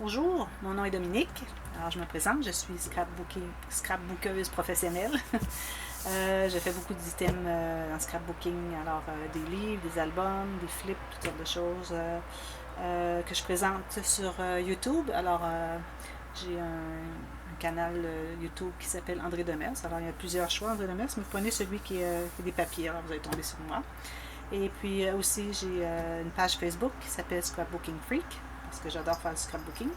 Bonjour, mon nom est Dominique. Alors, je me présente, je suis scrapbookeuse professionnelle. Je fais beaucoup d'items en scrapbooking, alors des livres, des albums, des flips, toutes sortes de choses que je présente sur YouTube. Alors, j'ai un canal YouTube qui s'appelle André Demers. Alors, il y a plusieurs choix, André Demers, mais vous prenez celui qui est des papiers, alors vous allez tomber sur moi. Et puis aussi, j'ai une page Facebook qui s'appelle Scrapbooking Freak, parce que j'adore faire du scrapbooking.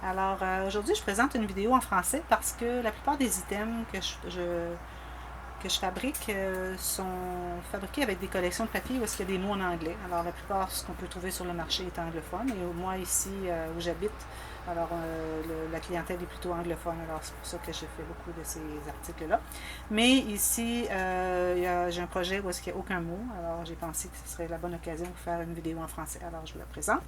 Alors, aujourd'hui, je présente une vidéo en français parce que la plupart des items que je fabrique sont fabriqués avec des collections de papier où est-ce qu'il y a des mots en anglais. Alors, la plupart de ce qu'on peut trouver sur le marché est anglophone. Et moi, ici, où j'habite, alors la clientèle est plutôt anglophone. Alors, c'est pour ça que je fais beaucoup de ces articles-là. Mais ici, j'ai un projet où est-ce qu'il n'y a aucun mot. Alors, j'ai pensé que ce serait la bonne occasion de faire une vidéo en français. Alors, je vous la présente.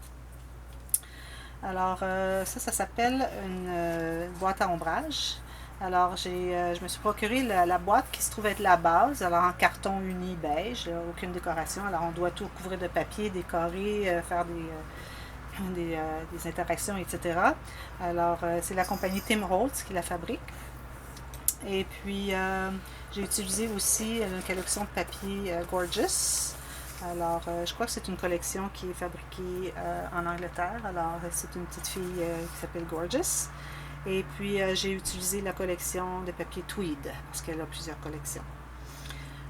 Alors, ça s'appelle une boîte à ombrage. Alors, je me suis procuré la boîte qui se trouve être la base, alors en carton uni beige, aucune décoration. Alors, on doit tout couvrir de papier, décorer, faire des interactions, etc. Alors, c'est la compagnie Tim Holtz qui la fabrique. Et puis, j'ai utilisé aussi une collection de papier Gorgeous. Alors, je crois que c'est une collection qui est fabriquée en Angleterre. Alors, c'est une petite fille qui s'appelle Gorgeous. Et puis, j'ai utilisé la collection de papier Tweed, parce qu'elle a plusieurs collections.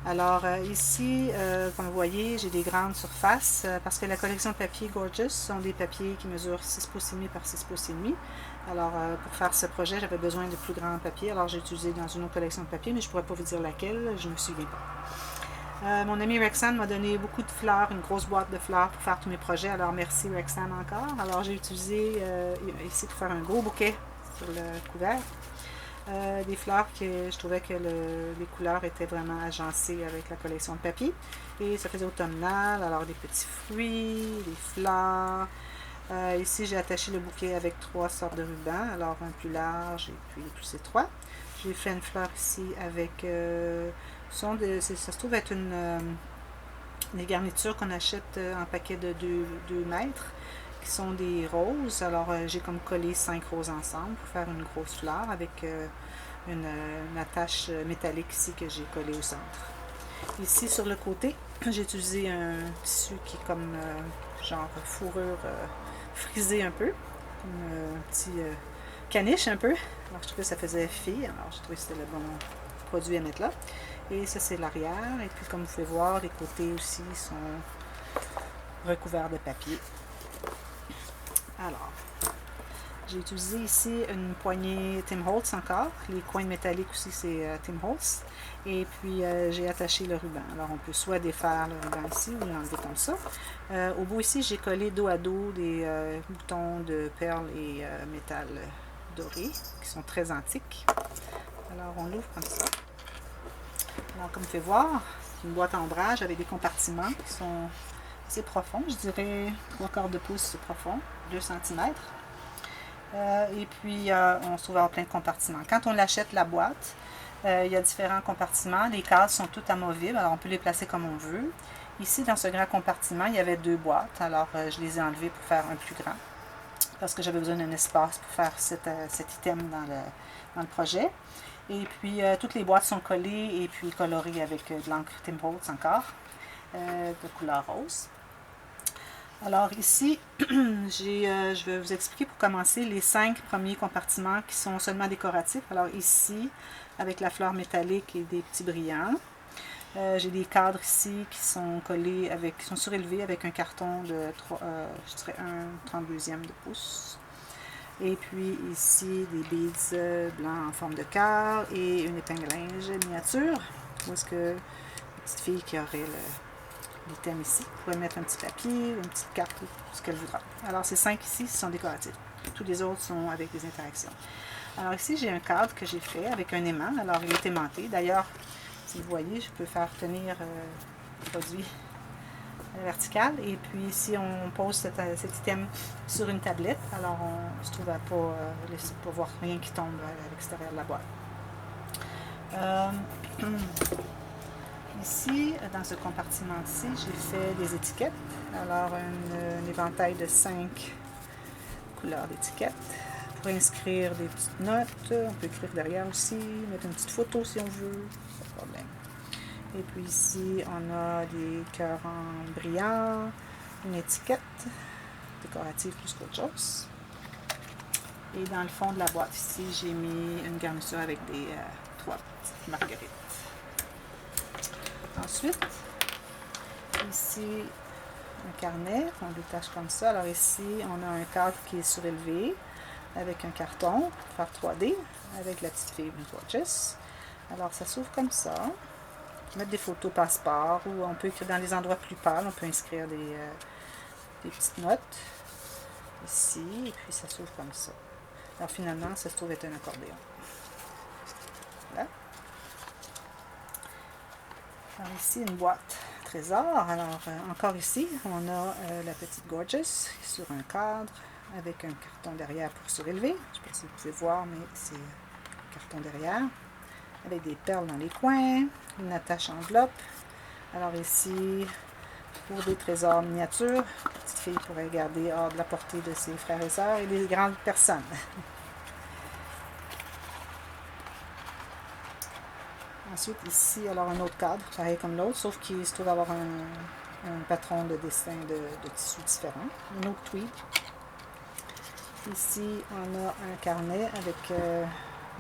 Alors, ici, comme vous voyez, j'ai des grandes surfaces, parce que la collection de papier Gorgeous sont des papiers qui mesurent 6 pouces et demi par 6 pouces et demi. Alors, pour faire ce projet, j'avais besoin de plus grands papiers. Alors, j'ai utilisé dans une autre collection de papier, mais je ne pourrais pas vous dire laquelle, je ne me souviens pas. Mon ami Rexan m'a donné beaucoup de fleurs, une grosse boîte de fleurs pour faire tous mes projets. Alors merci Rexan encore. Alors j'ai utilisé ici pour faire un gros bouquet sur le couvert. Des fleurs que je trouvais que les couleurs étaient vraiment agencées avec la collection de papier. Et ça faisait automnal, alors des petits fruits, des fleurs. Ici j'ai attaché le bouquet avec 3 sortes de rubans, alors un plus large et puis plus étroit. J'ai fait une fleur ici avec ça se trouve être des garnitures qu'on achète en paquet de 2 mètres, qui sont des roses. Alors j'ai comme collé 5 roses ensemble pour faire une grosse fleur avec une attache métallique ici que j'ai collée au centre. Ici sur le côté, j'ai utilisé un tissu qui est comme genre fourrure frisée un peu, comme un petit caniche un peu. Alors je trouvais que ça faisait fille, alors je trouvais que c'était le bon produit à mettre là. Et ça c'est l'arrière, et puis comme vous pouvez voir, les côtés aussi sont recouverts de papier. Alors, j'ai utilisé ici une poignée Tim Holtz encore, les coins métalliques aussi c'est Tim Holtz, et puis j'ai attaché le ruban. Alors on peut soit défaire le ruban ici ou l'enlever comme ça. Au bout ici j'ai collé dos à dos des boutons de perles et métal doré qui sont très antiques. Alors on l'ouvre comme ça. Alors comme vous pouvez voir, c'est une boîte à ombrage avec des compartiments qui sont assez profonds, je dirais 3/4 de pouce profond, 2 cm. Et puis on se trouve avoir plein de compartiments. Quand on achète la boîte, il y a différents compartiments. Les cases sont toutes amovibles, alors on peut les placer comme on veut. Ici, dans ce grand compartiment, il y avait 2 boîtes, alors je les ai enlevées pour faire un plus grand, parce que j'avais besoin d'un espace pour faire cet item dans le projet. Et puis, toutes les boîtes sont collées et puis colorées avec de l'encre Tim Holtz encore, de couleur rose. Alors ici, je vais vous expliquer pour commencer les 5 premiers compartiments qui sont seulement décoratifs. Alors ici, avec la fleur métallique et des petits brillants. J'ai des cadres ici qui sont collés qui sont surélevés avec un carton de je dirais un 32e de pouce. Et puis ici, des beads blancs en forme de cœur et une épingle à linge miniature. Où est-ce que la petite fille qui aurait l'item ici pourrait mettre un petit papier ou une petite carte, ce qu'elle voudra. Alors ces 5 ici sont décoratifs. Tous les autres sont avec des interactions. Alors ici, j'ai un cadre que j'ai fait avec un aimant. Alors il est aimanté. D'ailleurs, si vous voyez, je peux faire tenir le produit verticale, et puis ici on pose cet item sur une tablette, alors on se trouve à pas voir rien qui tombe à l'extérieur de la boîte. Ici, dans ce compartiment-ci, j'ai fait des étiquettes, alors un éventail de 5 couleur d'étiquette. Pour inscrire des petites notes, on peut écrire derrière aussi, mettre une petite photo si on veut, pas de problème. Et puis ici, on a des cœurs en brillant, une étiquette décorative plus qu'autre chose. Et dans le fond de la boîte ici, j'ai mis une garniture avec des 3 petites marguerites. Ensuite, ici, un carnet, on détache comme ça. Alors ici, on a un cadre qui est surélevé avec un carton pour faire 3D avec la petite fille Gorgeous. Alors ça s'ouvre comme ça. Mettre des photos passeport ou on peut écrire dans les endroits plus pâles, on peut inscrire des petites notes ici et puis ça s'ouvre comme ça. Alors finalement, ça se trouve être un accordéon. Voilà. Alors ici, une boîte trésor. Alors encore ici, on a la petite Gorgeous sur un cadre avec un carton derrière pour surélever. Je ne sais pas si vous pouvez voir, mais c'est un carton derrière. Avec des perles dans les coins, une attache enveloppe. Alors ici, pour des trésors miniatures, la petite fille pourrait garder hors de la portée de ses frères et sœurs et des grandes personnes. Ensuite ici, alors un autre cadre, pareil comme l'autre, sauf qu'il se trouve avoir un patron de dessin de tissu différent. Un autre tweed. Ici, on a un carnet avec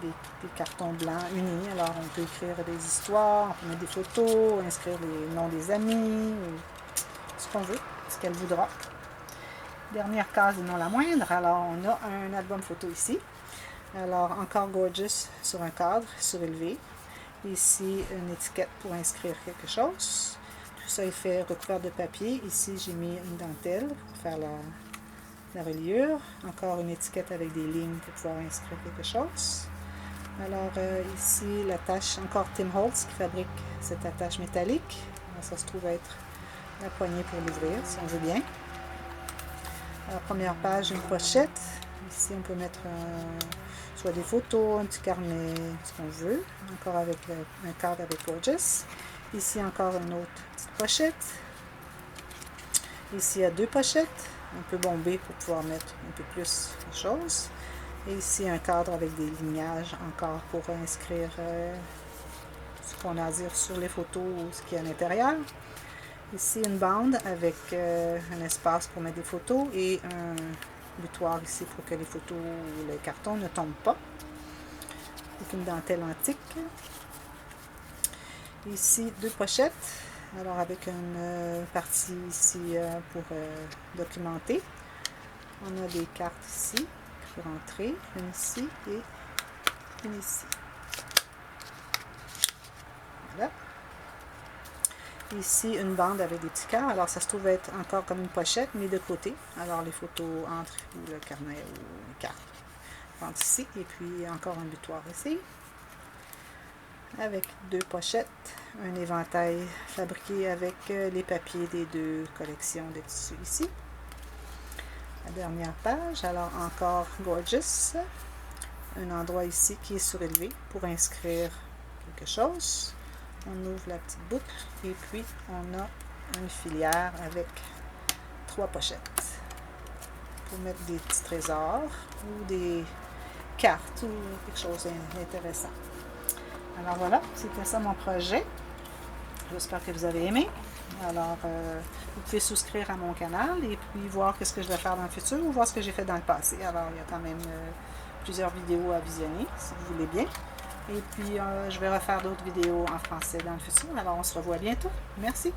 des cartons blancs unis. Alors, on peut écrire des histoires, on peut mettre des photos, inscrire les noms des amis, ou ce qu'on veut, ce qu'elle voudra. Dernière case et non la moindre, alors on a un album photo ici. Alors, encore Gorgeous sur un cadre surélevé. Ici, une étiquette pour inscrire quelque chose. Tout ça est fait recouvert de papier. Ici, j'ai mis une dentelle pour faire la reliure. Encore une étiquette avec des lignes pour pouvoir inscrire quelque chose. Alors ici, l'attache, encore Tim Holtz qui fabrique cette attache métallique. Alors, ça se trouve être la poignée pour l'ouvrir, si on veut bien. À la première page, une pochette. Ici, on peut mettre soit des photos, un petit carnet, ce qu'on veut. Encore avec un cadre avec Gorgeous. Ici, encore une autre petite pochette. Ici, il y a 2 pochettes. Un peu bombées pour pouvoir mettre un peu plus de choses. Et ici, un cadre avec des lignages encore pour inscrire ce qu'on a à dire sur les photos ou ce qu'il y a à l'intérieur. Ici, une bande avec un espace pour mettre des photos et un butoir ici pour que les photos ou les cartons ne tombent pas. Avec une dentelle antique. Ici, 2 pochettes. Alors, avec une partie ici pour documenter. On a des cartes ici. Pour entrer, une ici et une ici. Voilà. Ici, une bande avec des petits cœurs. Alors, ça se trouve être encore comme une pochette, mais de côté. Alors, les photos entrent, ou le carnet, ou les cartes rentrent ici. Et puis, encore un butoir ici. Avec 2 pochettes. Un éventail fabriqué avec les papiers des 2 collections de tissus ici. La dernière page, alors encore Gorgeous, un endroit ici qui est surélevé pour inscrire quelque chose. On ouvre la petite boucle et puis on a une filière avec 3 pochettes pour mettre des petits trésors ou des cartes ou quelque chose d'intéressant. Alors voilà, c'était ça mon projet. J'espère que vous avez aimé. Alors, vous pouvez souscrire à mon canal et puis voir ce que je vais faire dans le futur ou voir ce que j'ai fait dans le passé. Alors, il y a quand même plusieurs vidéos à visionner, si vous voulez bien. Et puis, je vais refaire d'autres vidéos en français dans le futur. Alors, on se revoit bientôt. Merci.